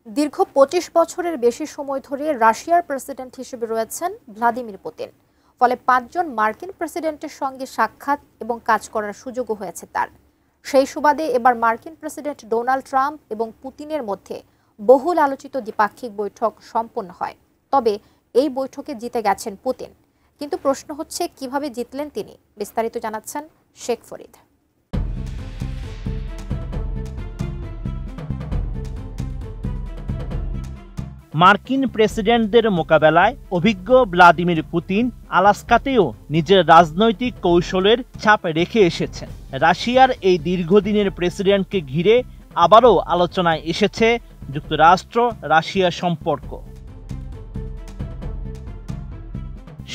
দীর্ঘ ২৫ বছরের বেশি সময় ধরে রাশিয়ার প্রেসিডেন্ট হিসেবে রয়েছেন ভ্লাদিমির পুতিন। ফলে ৫ জন মার্কিন প্রেসিডেন্টের সঙ্গে সাক্ষাৎ এবং কাজ করার সুযোগও হয়েছে তার। সেই সুবাদে এবার মার্কিন প্রেসিডেন্ট ডোনাল্ড ট্রাম্প এবং পুতিনের মধ্যে বহুল আলোচিত দ্বিপাক্ষিক বৈঠক সম্পন্ন হয়। তবে এই বৈঠকে জিতে গেছেন পুতিন, কিন্তু প্রশ্ন হচ্ছে কিভাবে জিতলেন তিনি। বিস্তারিত জানাচ্ছেন শেখ ফরিদ। মার্কিন প্রেসিডেন্টদের মোকাবেলায় অভিজ্ঞ ভ্লাদিমির পুতিন আলাস্কাতেও নিজের রাজনৈতিক কৌশলের ছাপ রেখে এসেছেন। রাশিয়ার এই দীর্ঘদিনের প্রেসিডেন্টকে ঘিরে আবারও আলোচনায় এসেছে যুক্তরাষ্ট্র রাশিয়া সম্পর্ক।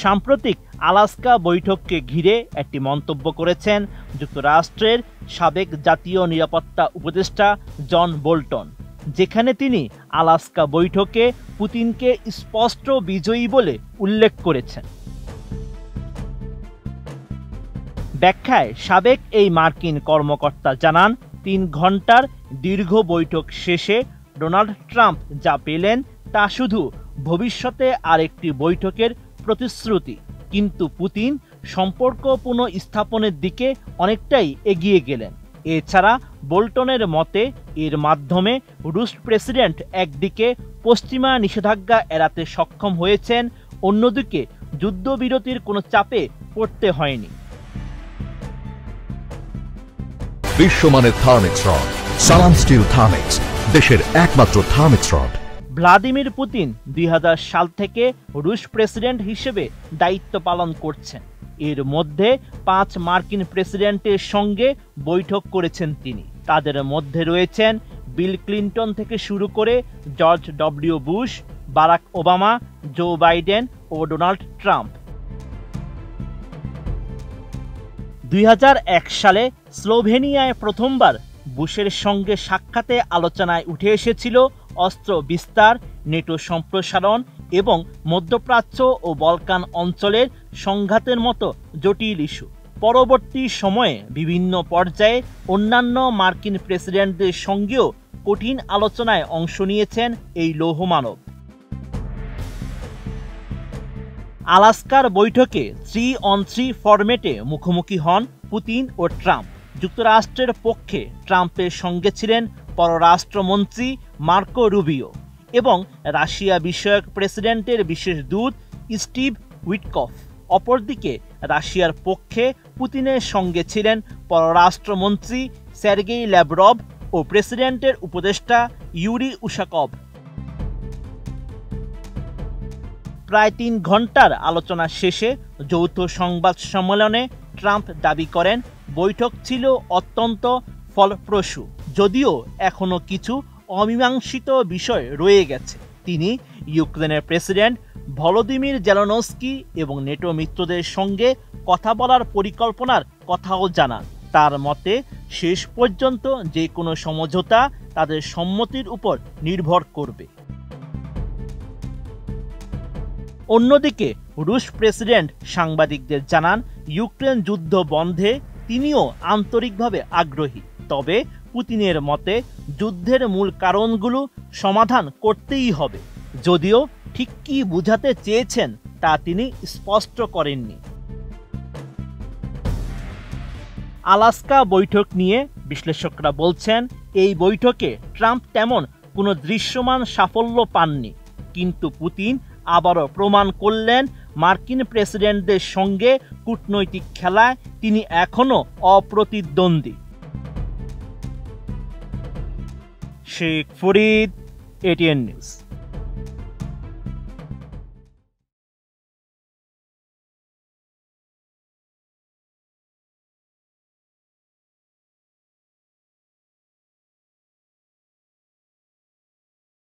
সাম্প্রতিক আলাস্কা বৈঠককে ঘিরে একটি মন্তব্য করেছেন যুক্তরাষ্ট্রের সাবেক জাতীয় নিরাপত্তা উপদেষ্টা জন বোল্টন, যেখানে তিনি আলাস্কা বৈঠকে পুতিনকে স্পষ্ট বিজয়ী বলে উল্লেখ করেছেন। ব্যাখ্যায় সাবেক এই মার্কিন কর্মকর্তা জানান, ৩ ঘন্টার দীর্ঘ বৈঠক শেষে ডোনাল্ড ট্রাম্প যা পেলেন তা শুধু ভবিষ্যতে আরেকটি বৈঠকের প্রতিশ্রুতি, কিন্তু পুতিন সম্পর্ক পুনঃস্থাপনের দিকে অনেকটাই এগিয়ে গেলেন। এছাড়া বোল্টনের মতে এর মাধ্যমে রুশ প্রেসিডেন্ট একদিকে পশ্চিমা নিষেধাজ্ঞা এড়াতে সক্ষম হয়েছেন, অন্যদিকে যুদ্ধবিরতির কোনো চাপে পড়তে হয়নি। বিশ্বমানের থার্মিক্স রড, সালাম স্টিল থার্মিক্স, দেশের একমাত্র থার্মিক্স রড। ভ্লাদিমির পুতিন ২০০০ সাল থেকে রুশ প্রেসিডেন্ট হিসেবে দায়িত্ব পালন করছেন। এর মধ্যে ৫ মার্কিন প্রেসিডেন্টের সঙ্গে বৈঠক করেছেন তিনি। তাদের মধ্যে রয়েছেন বিল ক্লিন্টন থেকে শুরু করে George W Bush, Barack Obama, Joe Biden ও ডোনাল্ড ট্রাম্প। ২০০১ সালে স্লোভেনিয়ায় প্রথমবার বুশের সঙ্গে সাক্ষাতে আলোচনায় উঠে এসেছিল অস্ত্র বিস্তার, নেটো সম্প্রসারণ এবং মধ্যপ্রাচ্য ও বলকান অঞ্চলের সংঘাতের মতো জটিল ইস্যু। পরবর্তী সময়ে বিভিন্ন পর্যায়ে অন্যান্য মার্কিন প্রেসিডেন্টদের সঙ্গেও কঠিন আলোচনায় অংশ নিয়েছেন এই লৌহমানব। আলাস্কার বৈঠকে 3-on-3 ফরম্যাটে মুখোমুখি হন পুতিন ও ট্রাম্প। যুক্তরাষ্ট্রের পক্ষে ট্রাম্পের সঙ্গে ছিলেন পররাষ্ট্রমন্ত্রী মার্কো রুবিও এবং রাশিয়া বিষয়ক প্রেসিডেন্টের বিশেষ দূত স্টিভ উইটকফ। অপরদিকে রাশিয়ার পক্ষে পুতিনের সঙ্গে ছিলেন পররাষ্ট্রমন্ত্রী সের্গেই ল্যাভরভ ও প্রেসিডেন্টের উপদেষ্টা ইউরি উশাকভ। প্রায় ৩ ঘন্টার আলোচনা শেষে যৌথ সংবাদ সম্মেলনে ট্রাম্প দাবি করেন বৈঠক ছিল অত্যন্ত ফলপ্রসূ, যদিও এখনো কিছু অমীমাংসিত বিষয় রয়ে গেছে। তিনি ইউক্রেনের প্রেসিডেন্ট ভলোদিমির জেলেনস্কি এবং নেটো মিত্রদের সঙ্গে কথা বলার পরিকল্পনার কথাও জানান। তার মতে শেষ পর্যন্ত যে কোনো সমঝোতা তাদের সম্মতির উপর নির্ভর করবে। অন্যদিকে রুশ প্রেসিডেন্ট সাংবাদিকদের জানান, ইউক্রেন যুদ্ধ বন্ধে তিনিও আন্তরিকভাবে আগ্রহী, তবে পুতিনের মতে যুদ্ধের মূল কারণগুলো সমাধান করতেই হবে, যদিও ঠিক কী বোঝাতে চেয়েছেন তা তিনি স্পষ্ট করেননি। আলাস্কা বৈঠক নিয়ে বিশ্লেষকরা বলছেন, এই বৈঠকে ট্রাম্প তেমন কোনো দৃশ্যমান সাফল্য পাননি, কিন্তু পুতিন আবারও প্রমাণ করলেন মার্কিন প্রেসিডেন্টদের সঙ্গে কূটনৈতিক খেলায় তিনি এখনও অপ্রতিদ্বন্দ্বী। Sheikh Farid, ATN news.